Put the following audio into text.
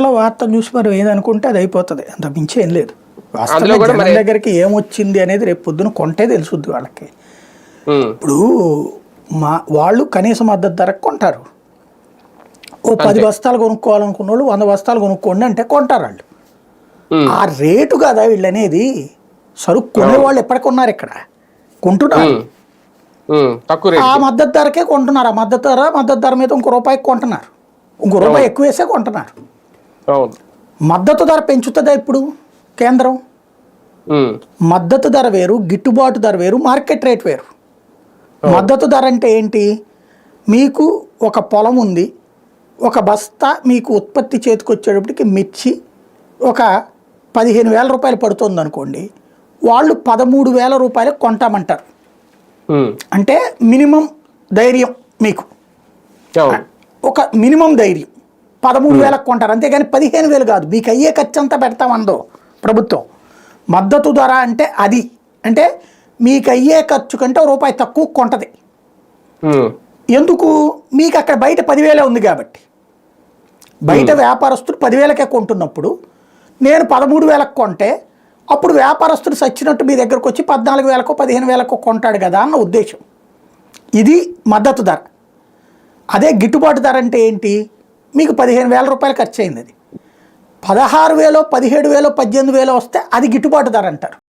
లో వార్త చూసి మరి ఏదనుకుంటే అది అయిపోతుంది, అంత మించి ఏం లేదు. అందులో వాస్తవంగా కూడా జనం మరి దగ్గరికి ఏమొచ్చింది అనేది రేపు పొద్దున కొంటే తెలుసుద్ది వాళ్ళకి. ఇప్పుడు వాళ్ళు కనీస మద్దతు ధరకు కొంటారు. ఓ 10 అంతే. బస్తాలు కొనుక్కోవాలనుకున్న వాళ్ళు 100 బస్తాలు కొనుక్కోండి అంటే కొంటారు వాళ్ళు. ఆ రేటు కదా వీళ్ళనేది. సరుకు కొనేవాళ్ళు ఎప్పటికి ఉన్నారు, ఇక్కడ కొంటున్నారు. తక్కువ ఆ రేట్. మద్దతు ధరకే కొంటున్నారు. ఆ మద్దతు ధర మీద ఇంకో రూపాయికి కొంటున్నారు, ఇంకో రూపాయి ఎక్కువ వేసే కొంటున్నారు. అవును. మద్దతు ధర పెంచుతుందా ఇప్పుడు కేంద్రం? మద్దతు ధర వేరు, గిట్టుబాటు ధర వేరు, మార్కెట్ రేట్ వేరు. మద్దతు ధర అంటే ఏంటి? మీకు ఒక పొలం ఉంది, ఒక బస్తా మీకు ఉత్పత్తి చేతికి వచ్చేటప్పటికి మిర్చి ఒక 15,000 రూపాయలు పడుతుంది అనుకోండి, వాళ్ళు 13,000 రూపాయలకు కొంటామంటారు. అంటే మినిమం ధైర్యం మీకు, ఒక మినిమం ధైర్యం 13,000కు కొంటారు, అంతేగాని 15,000 కాదు. మీకు అయ్యే ఖర్చు అంతా పెడతామందో ప్రభుత్వం. మద్దతు ధర అంటే అది, అంటే మీకు అయ్యే ఖర్చు కంటే రూపాయి తక్కువ కొంటది. ఎందుకు? మీకు అక్కడ బయట 10,000 ఉంది కాబట్టి. బయట వ్యాపారస్తుడు 10,000కే కొంటున్నప్పుడు నేను 13,000కు కొంటే అప్పుడు వ్యాపారస్తుడు సచ్చినట్టు మీ దగ్గరకు వచ్చి 14,000కో 15,000కో కొంటాడు కదా అన్న ఉద్దేశం. ఇది మద్దతు ధర. అదే గిట్టుబాటు ధర అంటే ఏంటి? మీకు 15,000 రూపాయలు ఖర్చు అయింది, అది 16,000, 17,000, 18,000 వస్తే అది గిట్టుబాటు ధర అంటారు.